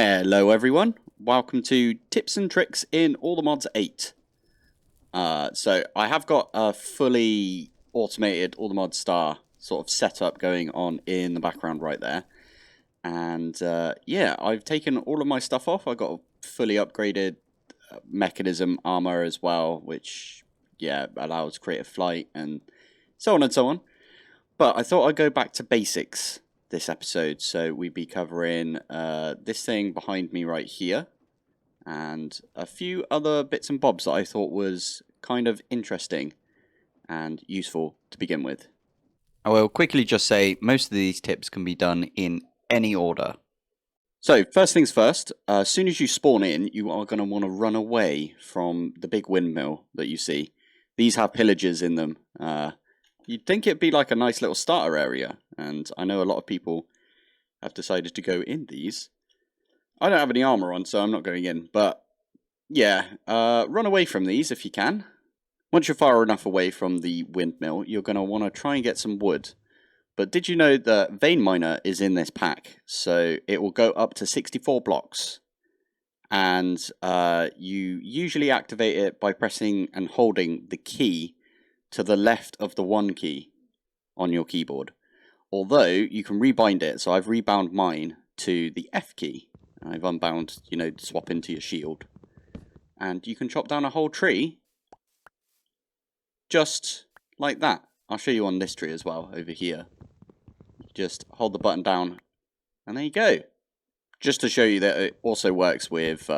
Hello everyone, welcome to Tips and Tricks in Allthemods 8. So I have got a fully automated ATM Star sort of setup going on in the background right there. And yeah, I've taken all of my stuff off. I got a fully upgraded Mekanism armor as well, which yeah, allows creative flight and so on and so on. But I thought I'd go back to basics this episode, so we'd be covering this thing behind me right here and a few other bits and bobs that I thought was kind of interesting and useful to begin with. I will quickly just say most of these tips can be done in any order. So first things first, as soon as you spawn in, you are going to want to run away from the big windmill that you see. These have pillagers in them. You'd think it'd be like a nice little starter area, and I know a lot of people have decided to go in these. I don't have any armor on, so I'm not going in, but yeah, run away from these if you can. Once you're far enough away from the windmill, you're going to want to try and get some wood. But did you know that Vein Miner is in this pack? So it will go up to 64 blocks. And you usually activate it by pressing and holding the key to the left of the 1 key on your keyboard. Although you can rebind it, so I've rebound mine to the F key. I've unbound, you know, swap into your shield. And you can chop down a whole tree just like that. I'll show you on this tree as well, over here. Just hold the button down, and there you go. Just to show you that it also works with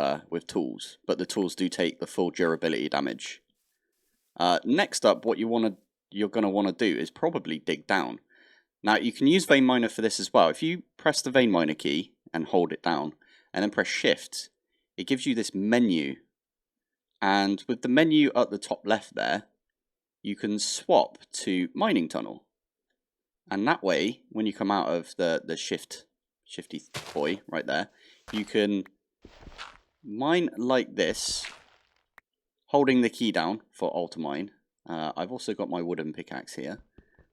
tools, but the tools do take the full durability damage. Next up, what you're going to want to do is probably dig down. Now, you can use Vein Miner for this as well. If you press the Vein Miner key and hold it down, and then press Shift, it gives you this menu. And with the menu at the top left there, you can swap to Mining Tunnel. And that way, when you come out of the shifty boy right there, you can mine like this, holding the key down for Ultimine. I've also got my wooden pickaxe here.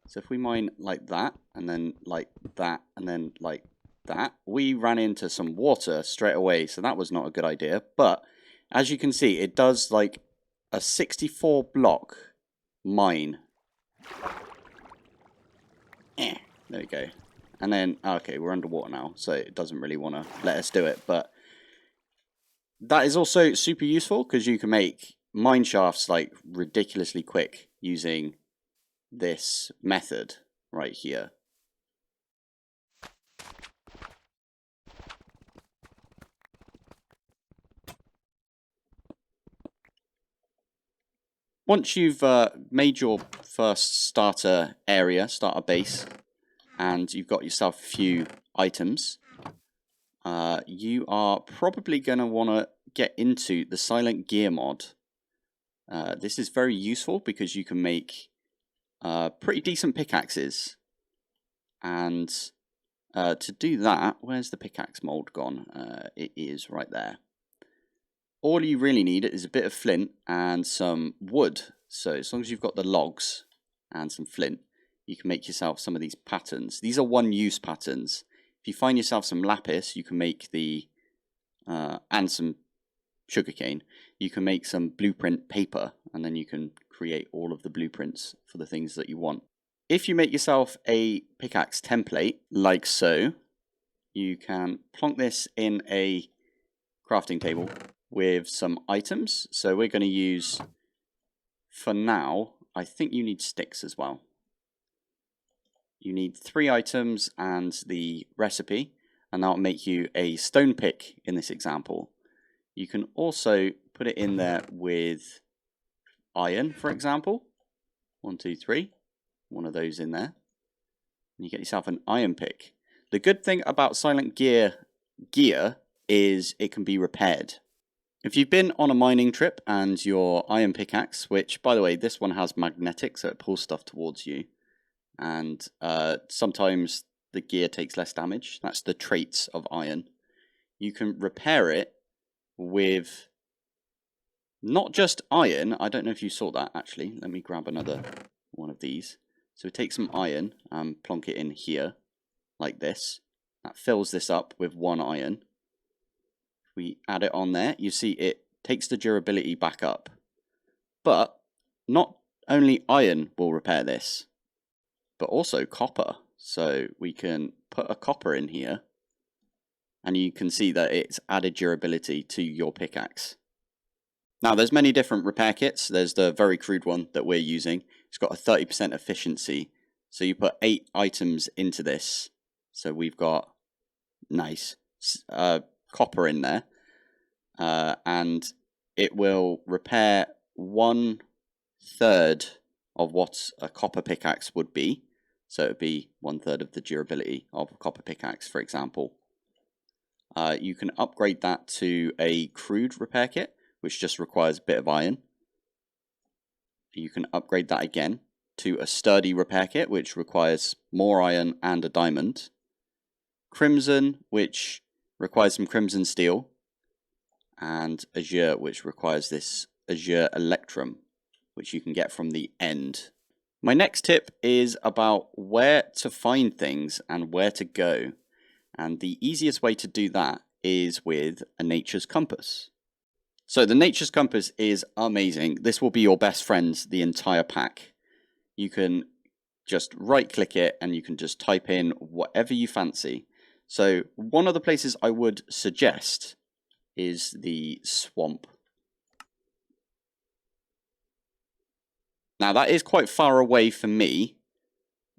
So if we mine like that, and then like that, and then like that, we ran into some water straight away, so that was not a good idea. But as you can see, it does like a 64 block mine. There we go. And then, okay, we're underwater now, so it doesn't really want to let us do it. But that is also super useful because you can make mine shafts like ridiculously quick using this method right here. Once you've made your first starter base, and you've got yourself a few items, you are probably going to want to get into the Silent Gear mod. This is very useful because you can make pretty decent pickaxes. And to do that, where's the pickaxe mold gone? It is right there. All you really need is a bit of flint and some wood. So as long as you've got the logs and some flint, you can make yourself some of these patterns. These are one-use patterns. If you find yourself some lapis, you can make the and some sugarcane. You can make some blueprint paper, and then you can create all of the blueprints for the things that you want. If you make yourself a pickaxe template, like so, you can plonk this in a crafting table with some items. So we're going to use, for now, I think you need sticks as well. You need 3 items and the recipe, and that'll make you a stone pick in this example. You can also put it in there with iron, for example. 1, 2, 3. One of those in there. And you get yourself an iron pick. The good thing about Silent Gear is it can be repaired. If you've been on a mining trip and your iron pickaxe, which by the way, this one has magnetic, so it pulls stuff towards you. And sometimes the gear takes less damage. That's the traits of iron. You can repair it with not just iron. I don't know if you saw that actually. Let me grab another one of these. So take some iron and plonk it in here like this. That fills this up with 1 iron. we add it on there, you see it takes the durability back up. But not only iron will repair this, but also copper. So we can put a copper in here, and you can see that it's added durability to your pickaxe. Now there's many different repair kits. There's the very crude one that we're using. It's got a 30% efficiency. So you put 8 items into this. So we've got nice copper in there. And it will repair 1/3 of what a copper pickaxe would be. So it would be 1/3 of the durability of a copper pickaxe, for example. You can upgrade that to a crude repair kit, which just requires a bit of iron. You can upgrade that again to a sturdy repair kit, which requires more iron and a diamond. Crimson, which requires some crimson steel. And azure, which requires this azure electrum, which you can get from the end. My next tip is about where to find things and where to go. And the easiest way to do that is with a nature's compass. So the nature's compass is amazing. This will be your best friend the entire pack. You can just right click it and you can just type in whatever you fancy. So one of the places I would suggest is the swamp. Now that is quite far away for me,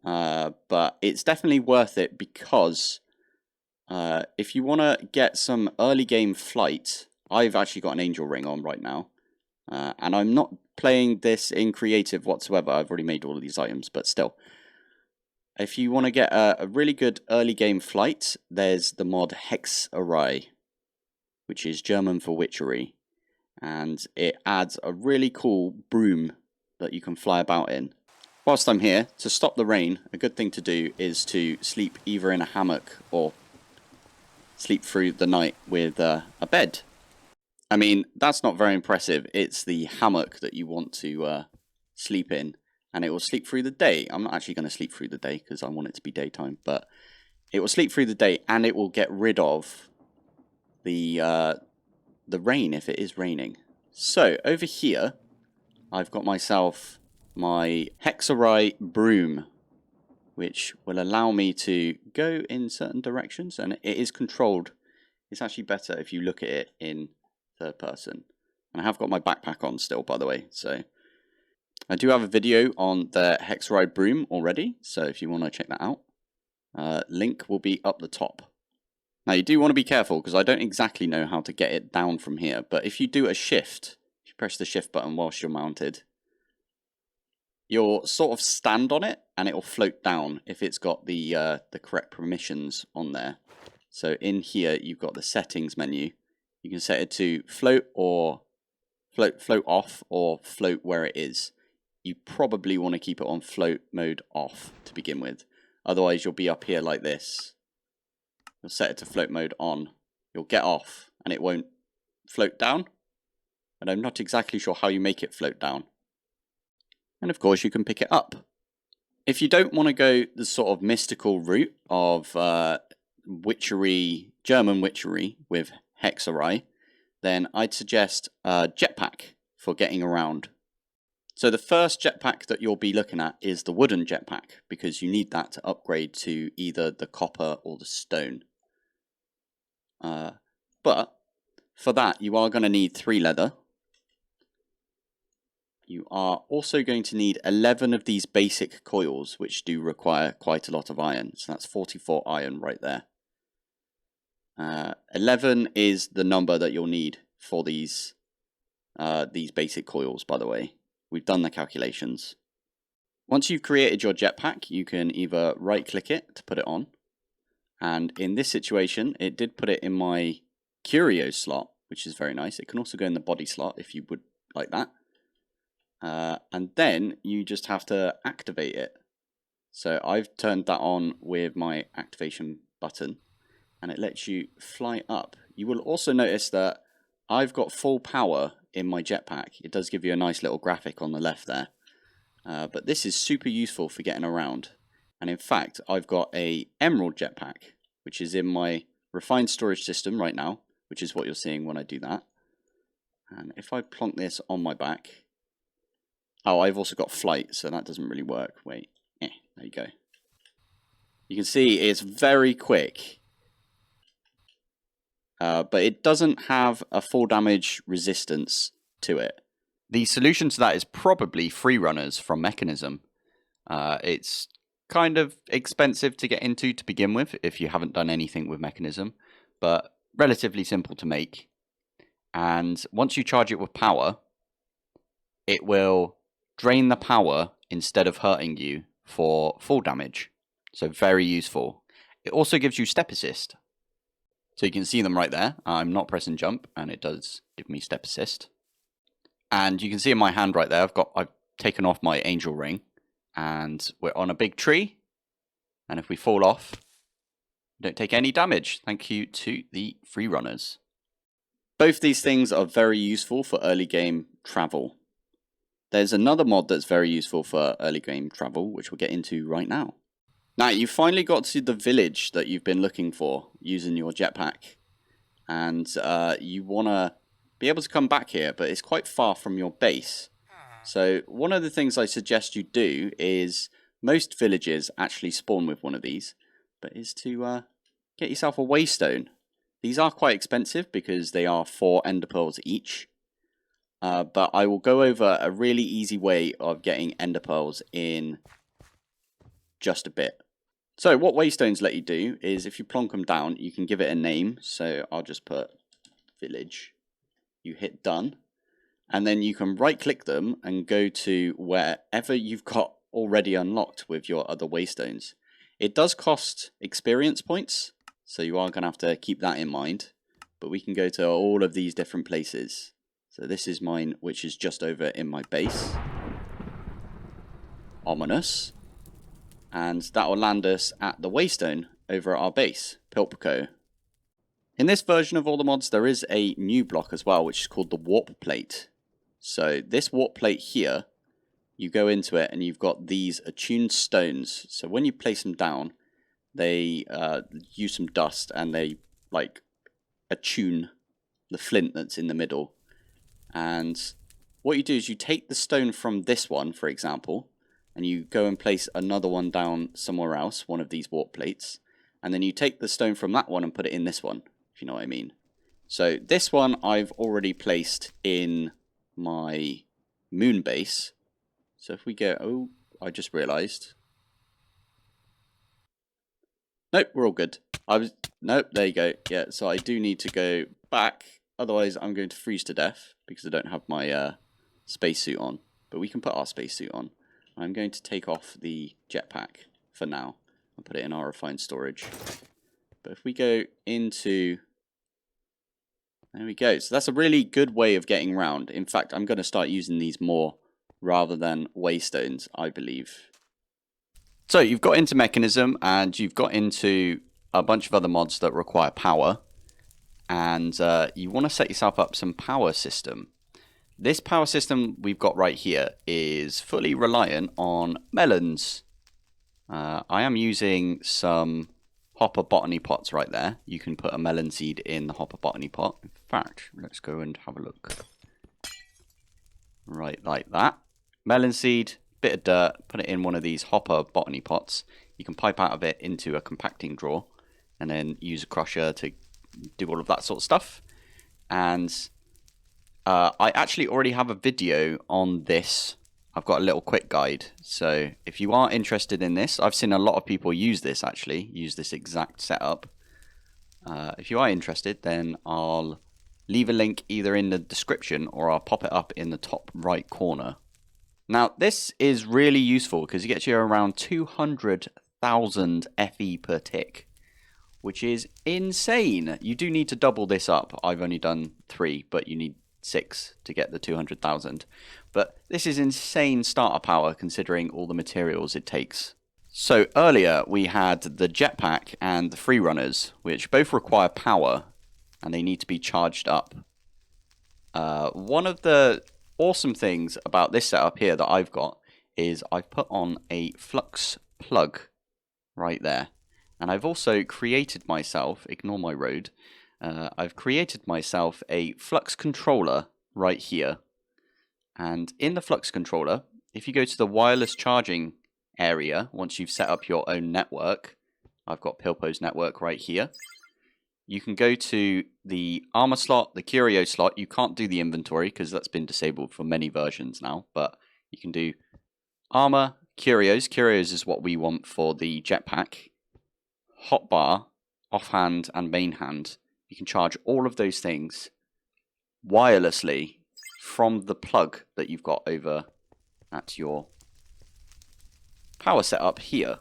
but it's definitely worth it because if you want to get some early game flight, I've actually got an angel ring on right now, and I'm not playing this in creative whatsoever. I've already made all of these items, but still. If you want to get a really good early game flight, there's the mod Hexerei, which is German for witchery, and it adds a really cool broom that you can fly about in. Whilst I'm here, to stop the rain, a good thing to do is to sleep either in a hammock or sleep through the night with a bed. I mean, that's not very impressive. It's the hammock that you want to sleep in, and it will sleep through the day. I'm not actually going to sleep through the day because I want it to be daytime, but it will sleep through the day, and it will get rid of the rain if it is raining. So over here, I've got myself my Hexerei broom, which will allow me to go in certain directions, and it is controlled. It's actually better if you look at it in third person. And I have got my backpack on still, by the way, so I do have a video on the Hexerei broom already, so if you want to check that out, link will be up the top. Now you do want to be careful because I don't exactly know how to get it down from here, but if you do a shift, if you press the shift button whilst you're mounted, you'll sort of stand on it and it will float down if it's got the correct permissions on there. So in here you've got the settings menu. You can set it to float or float off or float where it is. You probably want to keep it on float mode off to begin with. Otherwise you'll be up here like this. You'll set it to float mode on. You'll get off and it won't float down. And I'm not exactly sure how you make it float down. And of course you can pick it up. If you don't want to go the sort of mystical route of witchery, German witchery with Hexerei, then I'd suggest a jetpack for getting around. So the first jetpack that you'll be looking at is the wooden jetpack, because you need that to upgrade to either the copper or the stone. But for that you are going to need 3 leather. You are also going to need 11 of these basic coils, which do require quite a lot of iron. So that's 44 iron right there. 11 is the number that you'll need for these basic coils, by the way. We've done the calculations. Once you've created your jetpack, you can either right-click it to put it on. And in this situation, it did put it in my curio slot, which is very nice. It can also go in the body slot if you would like that. And then you just have to activate it. So I've turned that on with my activation button, and it lets you fly up. You will also notice that I've got full power in my jetpack. It does give you a nice little graphic on the left there. But this is super useful for getting around. And in fact, I've got a emerald jetpack, which is in my refined storage system right now. which is what you're seeing when I do that. And if I plonk this on my back... Oh, I've also got flight, so that doesn't really work. Wait, there you go. You can see it's very quick. But it doesn't have a full damage resistance to it. The solution to that is probably free runners from Mekanism. It's kind of expensive to get into to begin with if you haven't done anything with Mekanism, but relatively simple to make. And once you charge it with power, it will drain the power instead of hurting you for full damage. So very useful. It also gives you step assist. So you can see them right there. I'm not pressing jump and it does give me step assist. And you can see in my hand right there, I've taken off my angel ring and we're on a big tree. And if we fall off, we don't take any damage. Thank you to the free runners. Both these things are very useful for early game travel. There's another mod that's very useful for early game travel, which we'll get into right now. Now, you've finally got to the village that you've been looking for using your jetpack. And you want to be able to come back here, but it's quite far from your base. So one of the things I suggest you do is, most villages actually spawn with one of these, but is to get yourself a Waystone. These are quite expensive because they are 4 ender pearls each. But I will go over a really easy way of getting ender pearls in just a bit. So what Waystones let you do is if you plonk them down, you can give it a name. So I'll just put village. You hit done. And then you can right click them and go to wherever you've got already unlocked with your other Waystones. It does cost experience points, so you are going to have to keep that in mind. But we can go to all of these different places. So this is mine, which is just over in my base. Ominous. And that will land us at the Waystone over at our base, Pilpoh. In this version of all the mods, there is a new block as well, which is called the Warp Plate. So this Warp Plate here, you go into it and you've got these attuned stones. So when you place them down, they use some dust and they like attune the flint that's in the middle. And what you do is you take the stone from this one, for example, and you go and place another one down somewhere else, one of these warp plates, and then you take the stone from that one and put it in this one, if you know what I mean. So this one I've already placed in my moon base. So if we go, oh, I just realised. Nope, we're all good. Nope, there you go. Yeah, so I do need to go back, otherwise I'm going to freeze to death because I don't have my spacesuit on. But we can put our spacesuit on. I'm going to take off the jetpack for now and put it in our refined storage. But if we go into... There we go. So that's a really good way of getting around. In fact, I'm going to start using these more rather than Waystones, I believe. So you've got into Mekanism and you've got into a bunch of other mods that require power. And you want to set yourself up some power system. This power system we've got right here is fully reliant on melons. I am using some hopper botany pots right there. You can put a melon seed in the hopper botany pot. In fact, let's go and have a look. Right, like that. Melon seed, bit of dirt, put it in one of these hopper botany pots. You can pipe out of it into a compacting drawer and then use a crusher to do all of that sort of stuff. And I actually already have a video on this. I've got a little quick guide. So if you are interested in this, I've seen a lot of people use this actually, use this exact setup. If you are interested, then I'll leave a link either in the description or I'll pop it up in the top right corner. Now this is really useful because it gets you around 200,000 FE per tick, which is insane. You do need to double this up. I've only done 3, but you need 6 to get the 200,000. But this is insane starter power considering all the materials it takes. So earlier we had the jetpack and the free runners, which both require power and they need to be charged up. One of the awesome things about this setup here that I've got is I've put on a Flux plug right there. And I've also created myself, ignore my road, I've created myself a Flux controller right here. And in the Flux controller, if you go to the wireless charging area, once you've set up your own network, I've got Pilpoh's network right here. You can go to the armor slot, the curio slot. You can't do the inventory because that's been disabled for many versions now, but you can do armor, curios. Curios is what we want for the jetpack. Hotbar, offhand, and main hand. You can charge all of those things wirelessly from the plug that you've got over at your power setup here.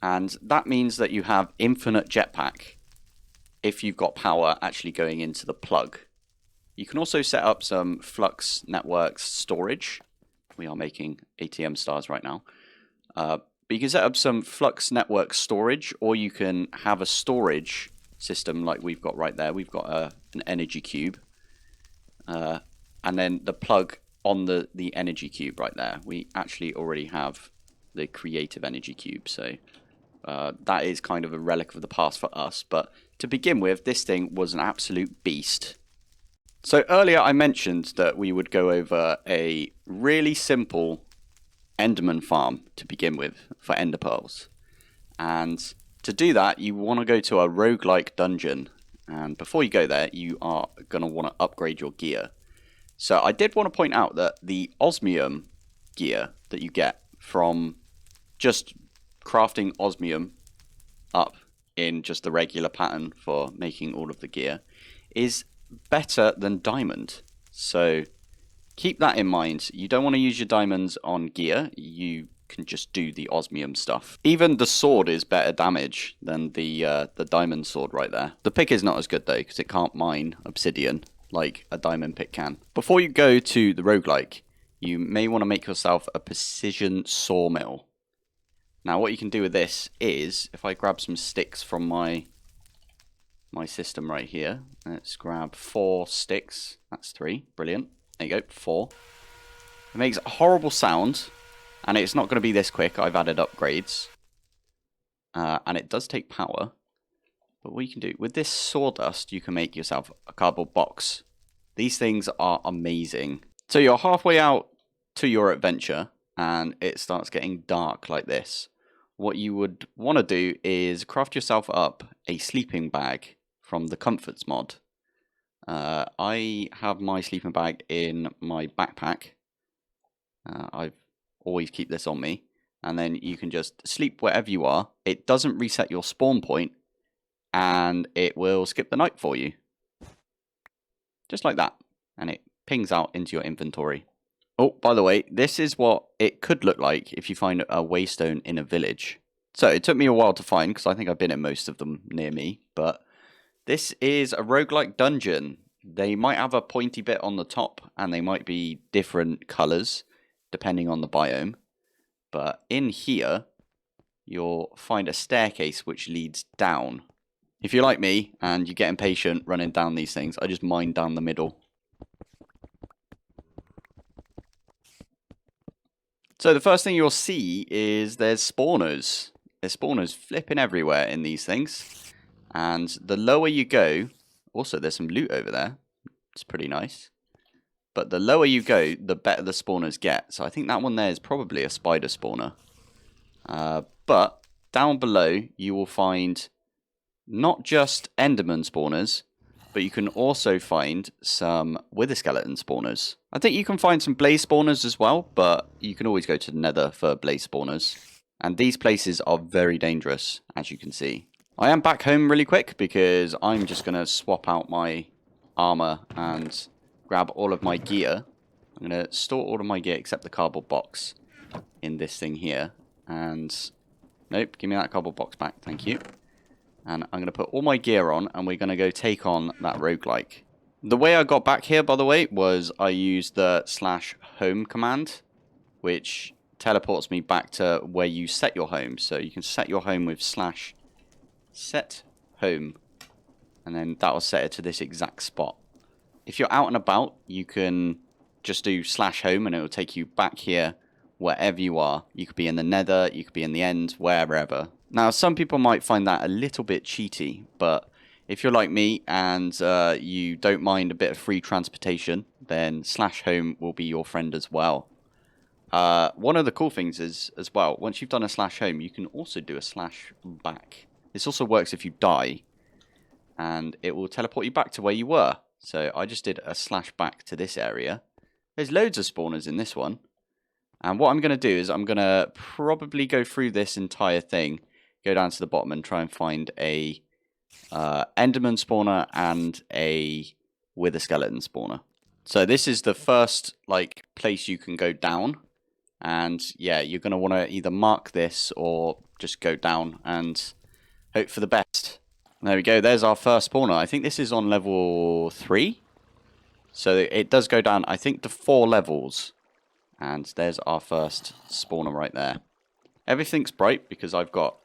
And that means that you have infinite jetpack if you've got power actually going into the plug. You can also set up some Flux networks storage. We are making ATM stars right now. But you can set up some Flux network storage, or you can have a storage system like we've got right there. We've got an energy cube. And then the plug on the energy cube right there. We actually already have the creative energy cube, so that is kind of a relic of the past for us. But to begin with, this thing was an absolute beast. So earlier I mentioned that we would go over a really simple Enderman farm to begin with for Ender Pearls. And to do that, you want to go to a roguelike dungeon. And before you go there, you are going to want to upgrade your gear. So I did want to point out that the Osmium gear that you get from just crafting Osmium up in just the regular pattern for making all of the gear is better than diamond. So keep that in mind. You don't want to use your diamonds on gear. You can just do the Osmium stuff. Even the sword is better damage than the diamond sword right there. The pick is not as good though, because it can't mine obsidian like a diamond pick can. Before you go to the roguelike, you may want to make yourself a precision sawmill. Now what you can do with this is, if I grab some sticks from my system right here, let's grab 4 sticks. That's 3, brilliant. There you go, 4. It makes a horrible sound, and it's not going to be this quick. I've added upgrades, and it does take power. But what you can do with this sawdust, you can make yourself a cardboard box. These things are amazing. So you're halfway out to your adventure, and it starts getting dark like this. What you would want to do is craft yourself up a sleeping bag from the Comforts mod. I have my sleeping bag in my backpack. I always keep this on me. And then you can just sleep wherever you are. It doesn't reset your spawn point, and it will skip the night for you. Just like that. And it pings out into your inventory. Oh, by the way, this is what it could look like if you find a waystone in a village. So it took me a while to find, because I think I've been in most of them near me. But this is a roguelike dungeon. They might have a pointy bit on the top, and they might be different colours depending on the biome. But in here, you'll find a staircase which leads down. If you're like me and you get impatient running down these things, I just mine down the middle. So the first thing you'll see is there's spawners. There's spawners flipping everywhere in these things. And the lower you go, also there's some loot over there. It's pretty nice. But the lower you go, the better the spawners get. So I think that one there is probably a spider spawner. But down below you will find not just Enderman spawners, but you can also find some Wither Skeleton spawners. I think you can find some Blaze spawners as well, but you can always go to the Nether for Blaze spawners. And these places are very dangerous, as you can see. I am back home really quick because I'm just going to swap out my armor and grab all of my gear. I'm going to store all of my gear except the cardboard box in this thing here. And nope, give me that cardboard box back, thank you. And I'm going to put all my gear on, and we're going to go take on that roguelike. The way I got back here, by the way, was I used the /home command, which teleports me back to where you set your home. So you can set your home with /set home, and then that will set it to this exact spot. If you're out and about, you can just do /home, and it will take you back here wherever you are. You could be in the Nether, you could be in the end, wherever. Now, some people might find that a little bit cheaty, but If you're like me and you don't mind a bit of free transportation, then /home will be your friend as well. One of the cool things is, as well, once you've done a /home, you can also do a /back. This also works if you die, and it will teleport you back to where you were. So I just did a /back to this area. There's loads of spawners in this one. And what I'm going to do is I'm going to probably go through this entire thing, go down to the bottom and try and find a Enderman spawner and a Wither skeleton spawner. So this is the first like place you can go down. And yeah, you're going to want to either mark this or just go down and hope for the best. There we go. There's our first spawner. I think this is on level 3. So it does go down, I think, to 4 levels. And there's our first spawner right there. Everything's bright because I've got,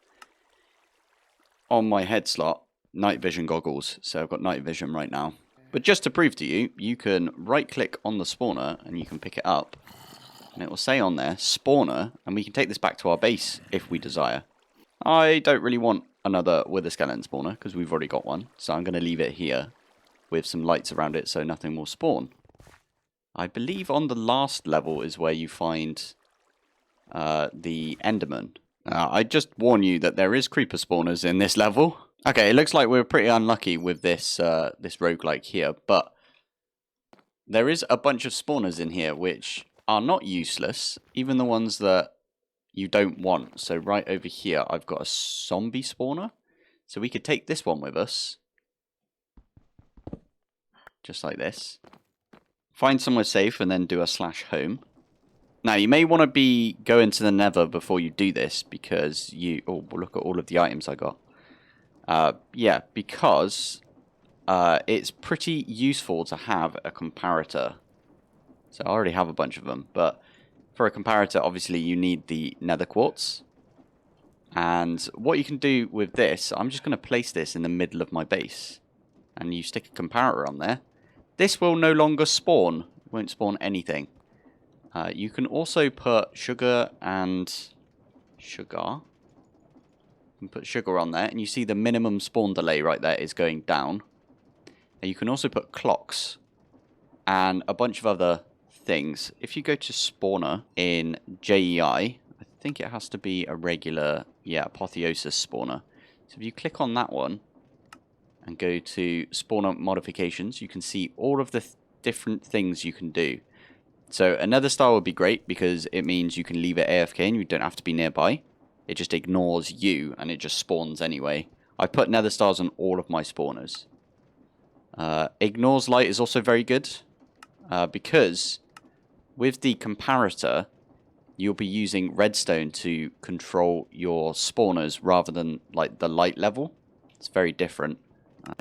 on my head slot, night vision goggles. So I've got night vision right now. But just to prove to you, you can right-click on the spawner and you can pick it up. And it will say on there, spawner, and we can take this back to our base if we desire. I don't really want another Wither skeleton spawner because we've already got one. So I'm going to leave it here with some lights around it so nothing will spawn. I believe on the last level is where you find the Enderman. I just warn you that there is creeper spawners in this level. Okay, it looks like we're pretty unlucky with this this roguelike here, but there is a bunch of spawners in here which are not useless, even the ones that you don't want. So right over here, I've got a zombie spawner. So we could take this one with us. Just like this. Find somewhere safe and then do a /home. Now, you may want to go into the nether before you do this because you... Oh, look at all of the items I got. Yeah, because it's pretty useful to have a comparator. So I already have a bunch of them, but for a comparator, obviously, you need the nether quartz. And what you can do with this, I'm just going to place this in the middle of my base. And you stick a comparator on there. This will no longer spawn. It won't spawn anything. You can also put sugar and sugar. You can put sugar on there, and you see the minimum spawn delay right there is going down. And you can also put clocks and a bunch of other things. If you go to spawner in JEI, I think it has to be a regular, yeah, Apotheosis spawner. So if you click on that one and go to spawner modifications, you can see all of the different things you can do. So another star would be great because it means you can leave it AFK and you don't have to be nearby. It just ignores you and it just spawns anyway. I put nether stars on all of my spawners. Ignores light is also very good because with the comparator, you'll be using redstone to control your spawners rather than like the light level. It's very different.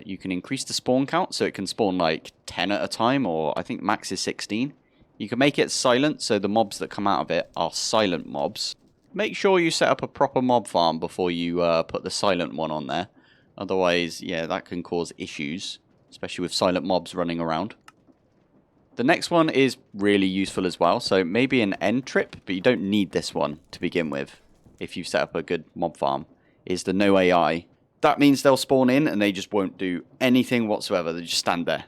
You can increase the spawn count so it can spawn like 10 at a time, or I think max is 16. You can make it silent so the mobs that come out of it are silent mobs. Make sure you set up a proper mob farm before you put the silent one on there. Otherwise, yeah, that can cause issues, especially with silent mobs running around. The next one is really useful as well, so maybe an end trip, but you don't need this one to begin with if you set up a good mob farm, is the no AI. That means they'll spawn in and they just won't do anything whatsoever, they just stand there.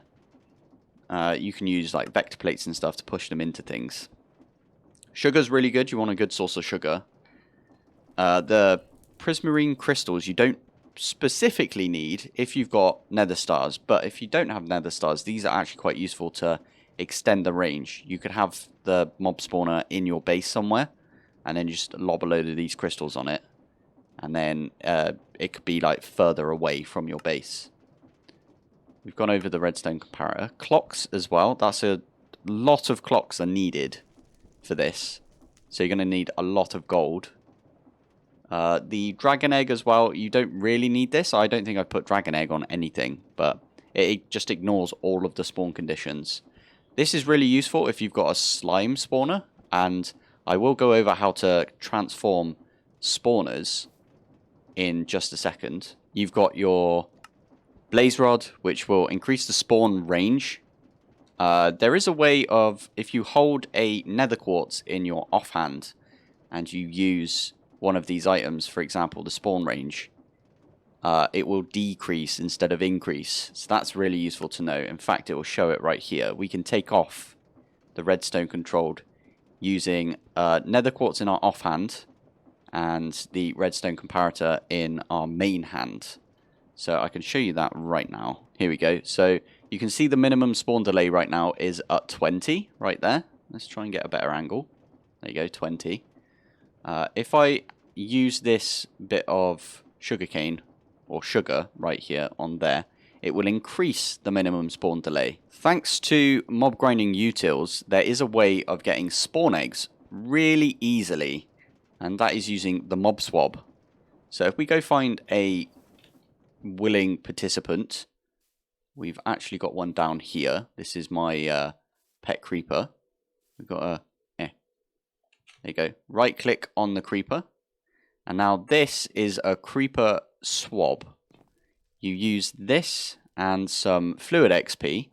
You can use like vector plates and stuff to push them into things. Sugar's really good, you want a good source of sugar. The prismarine crystals you don't specifically need if you've got nether stars, but if you don't have nether stars, these are actually quite useful to extend the range. You could have the mob spawner in your base somewhere and then just lob a load of these crystals on it, and then it could be like further away from your base. We've gone over the redstone comparator. Clocks as well, that's a lot of clocks are needed for this, so you're going to need a lot of gold. The dragon egg as well, you don't really need this. I don't think I've put dragon egg on anything, but it just ignores all of the spawn conditions. This is really useful if you've got a slime spawner, and I will go over how to transform spawners in just a second. You've got your blaze rod, which will increase the spawn range. There is a way of, if you hold a nether quartz in your offhand and you use one of these items, for example, the spawn range, it will decrease instead of increase. So that's really useful to know. In fact, it will show it right here. We can take off the redstone controlled using nether quartz in our offhand and the redstone comparator in our main hand. So I can show you that right now. Here we go. So you can see the minimum spawn delay right now is at 20 right there. Let's try and get a better angle. There you go, 20. If I use this bit of sugarcane or sugar right here on there, it will increase the minimum spawn delay. Thanks to mob grinding utils, there is a way of getting spawn eggs really easily, and that is using the mob swab. So if we go find a willing participant, we've actually got one down here. This is my pet creeper. We've got a there you go. Right click on the creeper, and now this is a creeper swab. You use this and some fluid XP,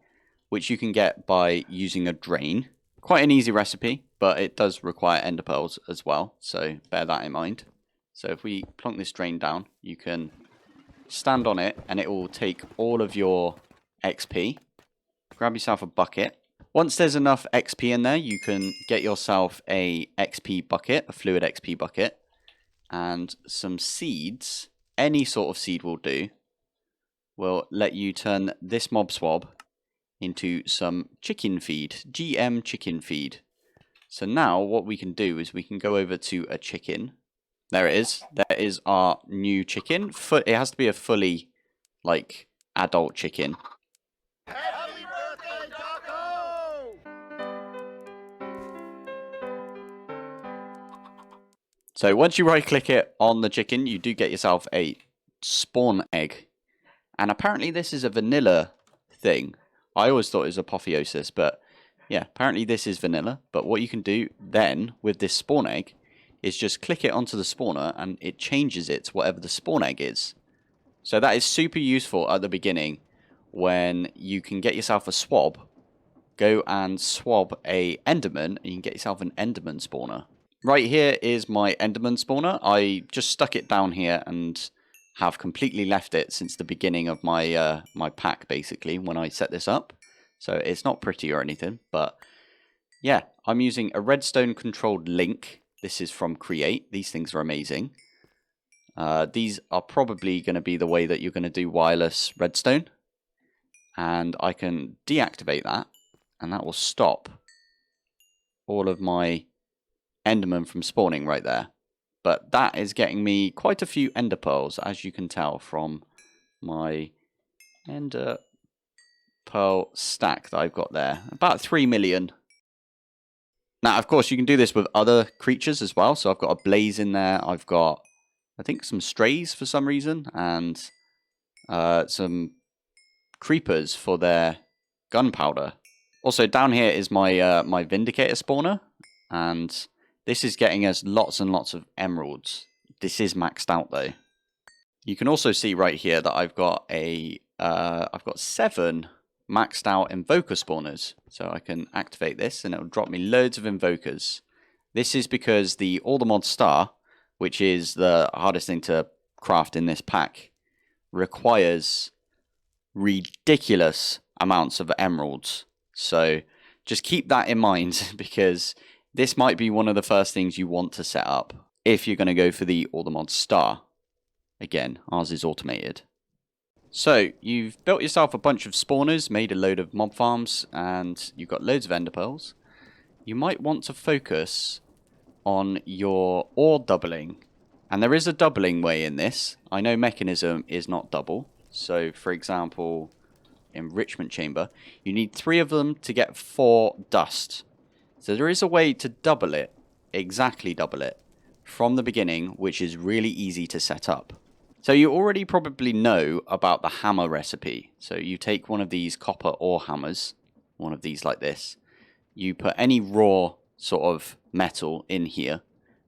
which you can get by using a drain. Quite an easy recipe, but it does require ender pearls as well, so bear that in mind. So if we plonk this drain down, you can stand on it and it will take all of your XP. Grab yourself a bucket. Once there's enough XP in there, you can get yourself a XP bucket, a fluid XP bucket, and some seeds. Any sort of seed will do. Will let you turn this mob swab into some chicken feed, GM chicken feed. So now what we can do is we can go over to a chicken. There it is. There is our new chicken. It has to be a fully, like, adult chicken. Happy birthday, Taco! So once you right click it on the chicken, you do get yourself a spawn egg. And apparently this is a vanilla thing. I always thought it was Apotheosis, but yeah, apparently this is vanilla. But what you can do then with this spawn egg is just click it onto the spawner and it changes it to whatever the spawn egg is. So that is super useful at the beginning when you can get yourself a swab. Go and swab a Enderman and you can get yourself an Enderman spawner. Right here is my Enderman spawner. I just stuck it down here and have completely left it since the beginning of my my pack, basically, when I set this up. So it's not pretty or anything, but yeah, I'm using a redstone controlled link. This is from Create. These things are amazing. These are probably going to be the way that you're going to do wireless redstone. And I can deactivate that, and that will stop all of my Enderman from spawning right there. But that is getting me quite a few ender pearls, as you can tell from my ender pearl stack that I've got there. About 3 million. Now, of course, you can do this with other creatures as well. So I've got a blaze in there. I've got, I think, some strays for some reason. And some creepers for their gunpowder. Also, down here is my my Vindicator spawner. And this is getting us lots and lots of emeralds. This is maxed out though. You can also see right here that I've got I've got 7 maxed out invoker spawners. So I can activate this and it will drop me loads of invokers. This is because the ATM Star, which is the hardest thing to craft in this pack, requires ridiculous amounts of emeralds. So just keep that in mind because this might be one of the first things you want to set up if you're going to go for the ATM Star. Again, ours is automated. So, you've built yourself a bunch of spawners, made a load of mob farms, and you've got loads of ender pearls. You might want to focus on your ore doubling. And there is a doubling way in this. I know Mekanism is not double. So, for example, enrichment chamber, you need 3 of them to get 4 dust. So there is a way to double it, exactly double it, from the beginning, which is really easy to set up. So you already probably know about the hammer recipe. So you take one of these copper ore hammers, one of these like this. You put any raw sort of metal in here,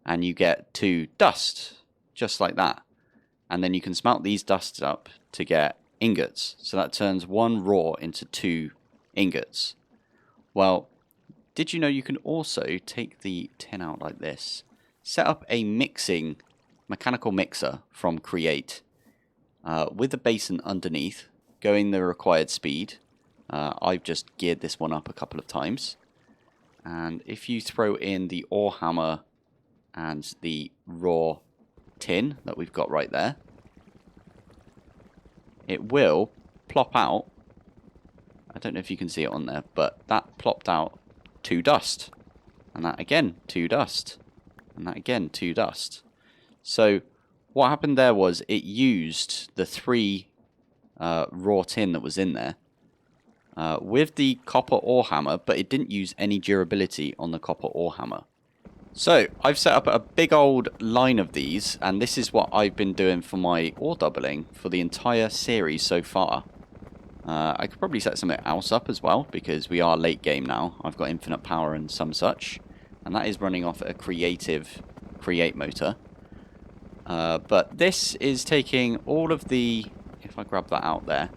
and you get 2 dust, just like that. And then you can smelt these dusts up to get ingots. So that turns 1 raw into 2 ingots. Well, did you know you can also take the tin out like this, set up a mechanical mixer from Create. with the basin underneath, going the required speed. I've just geared this one up a couple of times. And if you throw in the ore hammer and the raw tin that we've got right there, it will plop out. I don't know if you can see it on there, but that plopped out 2 dust. And that again, 2 dust. And that again, 2 dust. So what happened there was it used the 3 raw tin that was in there with the copper ore hammer, but it didn't use any durability on the copper ore hammer. So I've set up a big old line of these, and this is what I've been doing for my ore doubling for the entire series so far. I could probably set something else up as well, because we are late game now. I've got infinite power and some such, and that is running off a create motor. But this is taking all of the, if I grab that out there,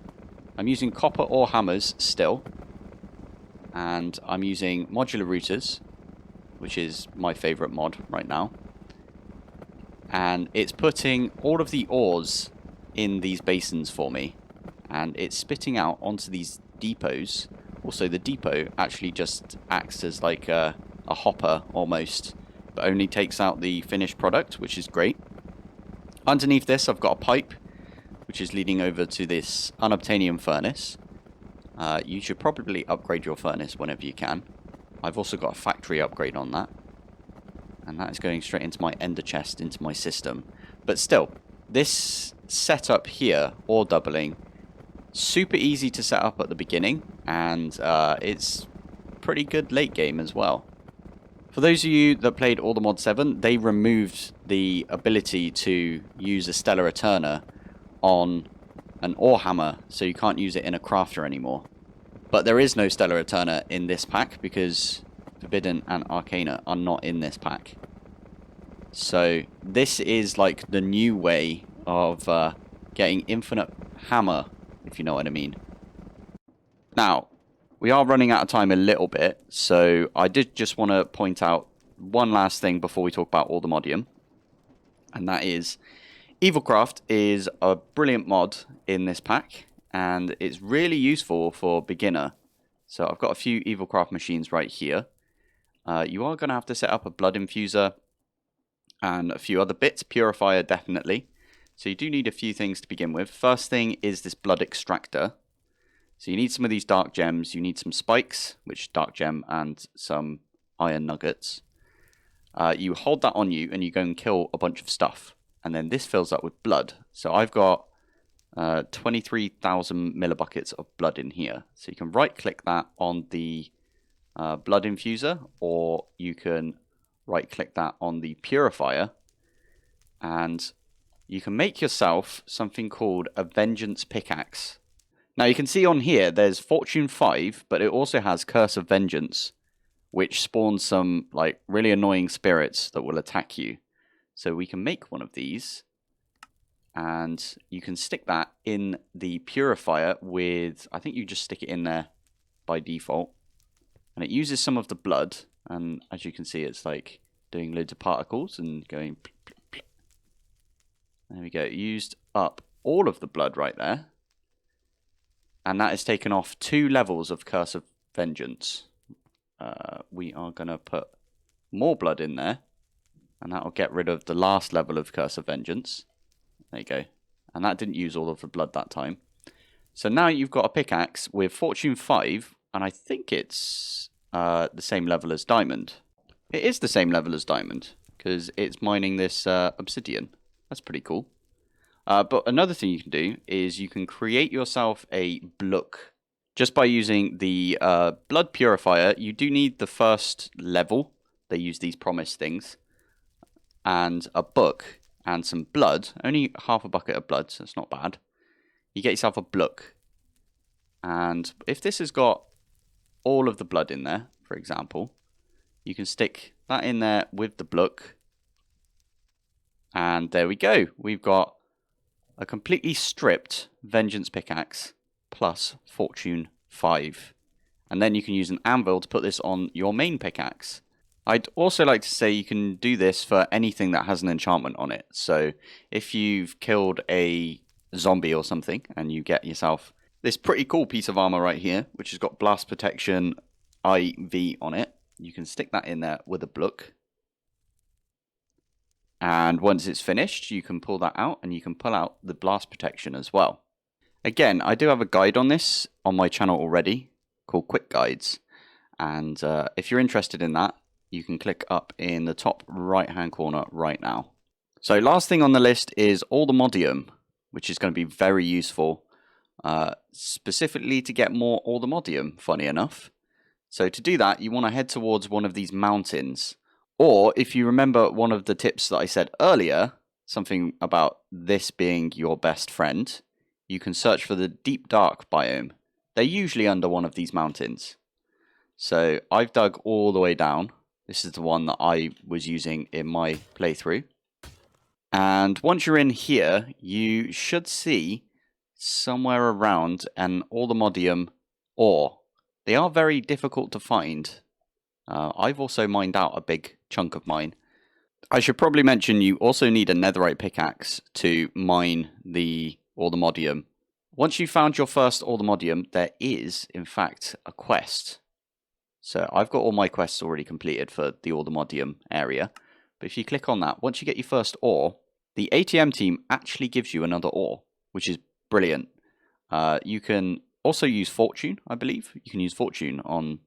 I'm using copper ore hammers still, and I'm using modular routers, which is my favorite mod right now. And it's putting all of the ores in these basins for me, and it's spitting out onto these depots. Also, the depot actually just acts as like a hopper almost, but only takes out the finished product, which is great. Underneath this, I've got a pipe, which is leading over to this unobtainium furnace. You should probably upgrade your furnace whenever you can. I've also got a factory upgrade on that. And that is going straight into my ender chest, into my system. But still, this setup here, ore doubling, super easy to set up at the beginning. And it's pretty good late game as well. For those of you that played Allthemod 7, they removed the ability to use a stellar returner on an ore hammer, so you can't use it in a crafter anymore. But there is no stellar returner in this pack because Forbidden and Arcana are not in this pack. So this is like the new way of getting infinite hammer, if you know what I mean. Now, we are running out of time a little bit, so I did just want to point out one last thing before we talk about Allthemodium. And that is, EvilCraft is a brilliant mod in this pack, and it's really useful for beginner. So I've got a few EvilCraft machines right here. You are going to have to set up a blood infuser and a few other bits. Purifier, definitely. So you do need a few things to begin with. First thing is this blood extractor. So you need some of these dark gems. You need some spikes, which dark gem, and some iron nuggets. You hold that on you and you go and kill a bunch of stuff. And then this fills up with blood. So I've got 23,000 millibuckets of blood in here. So you can right click that on the blood infuser, or you can right click that on the purifier, and you can make yourself something called a Vengence pickaxe. Now you can see on here there's Fortune 5, but it also has Curse of Vengeance, which spawns some like really annoying spirits that will attack you. So we can make one of these, and you can stick that in the purifier with, I think you just stick it in there by default, and it uses some of the blood, and as you can see it's like doing loads of particles and going plop, plop, plop. There we go, it used up all of the blood right there, and that has taken off 2 levels of Curse of Vengeance. We are going to put more blood in there, and that will get rid of the last level of Curse of Vengeance. There you go. And that didn't use all of the blood that time. So now you've got a pickaxe with Fortune 5, and I think it's the same level as Diamond. It is the same level as Diamond, because it's mining this obsidian. That's pretty cool. But another thing you can do is you can create yourself a block. Just by using the blood purifier, you do need the first level. They use these promise things. And a book and some blood. Only half a bucket of blood, so it's not bad. You get yourself a block. And if this has got all of the blood in there, for example, you can stick that in there with the block. And there we go. We've got a completely stripped Vengence pickaxe plus Fortune 5. And then you can use an anvil to put this on your main pickaxe. I'd also like to say you can do this for anything that has an enchantment on it. So if you've killed a zombie or something, and you get yourself this pretty cool piece of armor right here, which has got blast protection IV on it. You can stick that in there with a block. And once it's finished, you can pull that out, and you can pull out the blast protection as well. Again, I do have a guide on this on my channel already called Quick Guides. And if you're interested in that, you can click up in the top right hand corner right now. So last thing on the list is Allthemodium, which is going to be very useful, specifically to get more Allthemodium, funny enough. So to do that, you want to head towards one of these mountains. Or if you remember one of the tips that I said earlier, something about this being your best friend, you can search for the deep dark biome. They're usually under one of these mountains. So I've dug all the way down. This is the one that I was using in my playthrough. And once you're in here, you should see somewhere around an Allthemodium ore. They are very difficult to find. I've also mined out a big chunk of mine. I should probably mention you also need a netherite pickaxe to mine the Allthemodium. Once you've found your first Allthemodium, there is, in fact, a quest. So I've got all my quests already completed for the Allthemodium area. But if you click on that, once you get your first ore, the ATM team actually gives you another ore, which is brilliant. You can also use Fortune, I believe. You can use Fortune on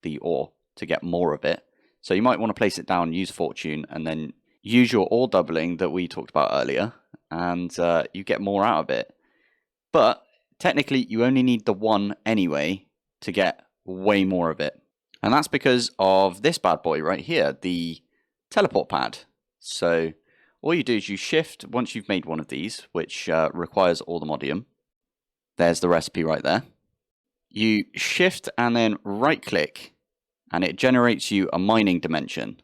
the ore to get more of it. So you might want to place it down, use Fortune, and then use your ore doubling that we talked about earlier, and you get more out of it. But technically, you only need the one anyway to get way more of it. And that's because of this bad boy right here, the teleport pad. So all you do is you shift once you've made one of these, which requires Allthemodium. There's the recipe right there. You shift and then right click, and it generates you a mining dimension.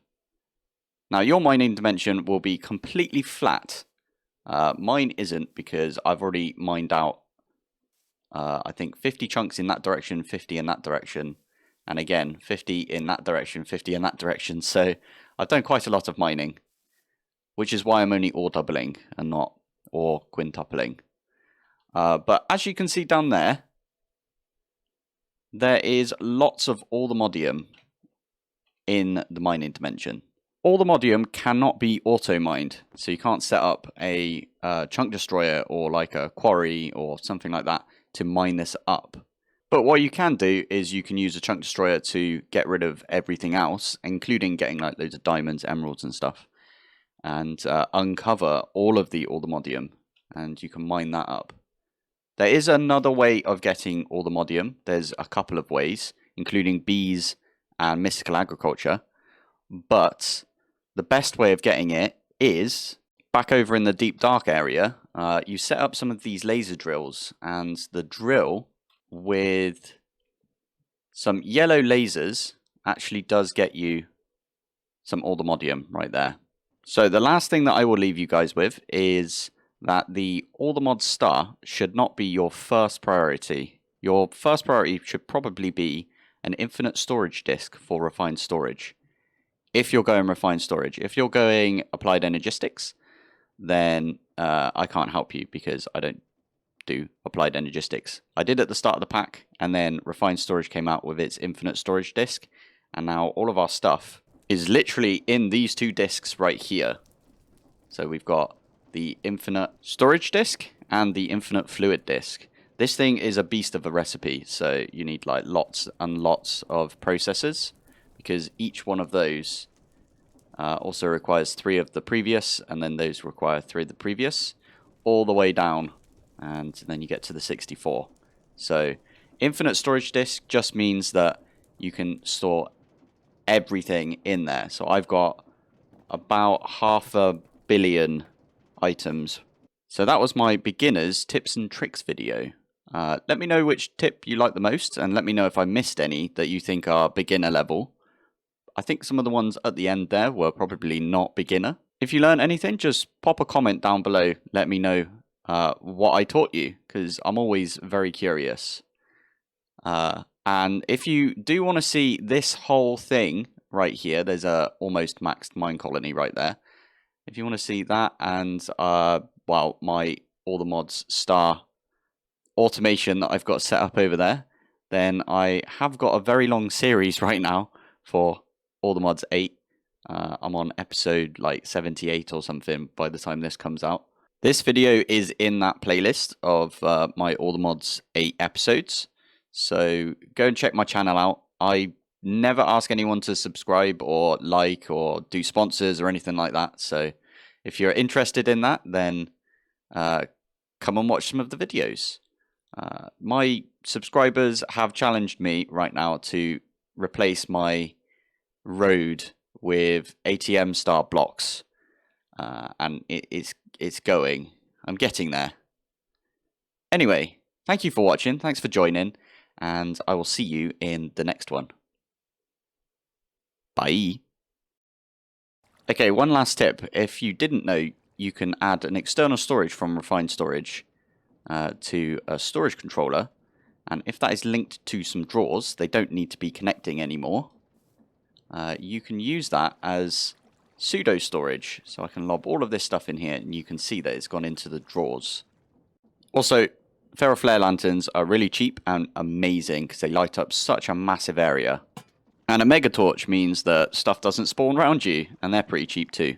Now your mining dimension will be completely flat. Mine isn't, because I've already mined out I think 50 chunks in that direction, 50 in that direction, and again 50 in that direction, 50 in that direction. So I've done quite a lot of mining, which is why I'm only ore doubling and not ore quintupling. But as you can see down there, there is lots of Allthemodium in the mining dimension. Allthemodium cannot be auto-mined, so you can't set up a chunk destroyer or like a quarry or something like that to mine this up. But what you can do is you can use a chunk destroyer to get rid of everything else, including getting like loads of diamonds, emeralds and stuff, and uncover all of the Allthemodium, and you can mine that up. There is another way of getting Allthemodium. There's a couple of ways, including bees and mystical agriculture, but the best way of getting it is back over in the deep dark area. You set up some of these laser drills, and the drill with some yellow lasers actually does get you some Allthemodium right there. So the last thing that I will leave you guys with is that the Allthemod Star should not be your first priority. Your first priority should probably be an infinite storage disk for refined storage. If you're going refined storage. If you're going applied energistics, then I can't help you because I don't do applied energistics. I did at the start of the pack, and then refined storage came out with its infinite storage disk, and now all of our stuff is literally in these two disks right here. So we've got the infinite storage disk and the infinite fluid disk. This thing is a beast of a recipe, so you need like lots and lots of processors, because each one of those also requires 3 of the previous, and then those require 3 of the previous, all the way down, and then you get to the 64. So infinite storage disk just means that you can store everything in there. So I've got about 500 million items. So that was my beginners tips and tricks video. Let me know which tip you like the most, and let me know if I missed any that you think are beginner level. I think some of the ones at the end there were probably not beginner. If you learned anything, just pop a comment down below. Let me know what I taught you, because I'm always very curious. And if you do want to see this whole thing right here, there's a almost maxed mine colony right there. If you want to see that, and well, my Allthemods Star automation that I've got set up over there, then I have got a very long series right now for Allthemods 8. I'm on episode like 78 or something by the time this comes out. This video is in that playlist of my Allthemods 8 episodes, so go and check my channel out. I never ask anyone to subscribe or like or do sponsors or anything like that, so if you're interested in that, then come and watch some of the videos. My subscribers have challenged me right now to replace my road with ATM Star blocks, and it's going. I'm getting there. Anyway, thank you for watching, thanks for joining, and I will see you in the next one. Bye. Okay, one last tip. If you didn't know, you can add an external storage from Refined Storage to a storage controller, and if that is linked to some drawers, they don't need to be connecting anymore. You can use that as pseudo storage, so I can lob all of this stuff in here and you can see that it's gone into the drawers. Also, ferroflare lanterns are really cheap and amazing because they light up such a massive area. And a mega torch means that stuff doesn't spawn around you, and they're pretty cheap too.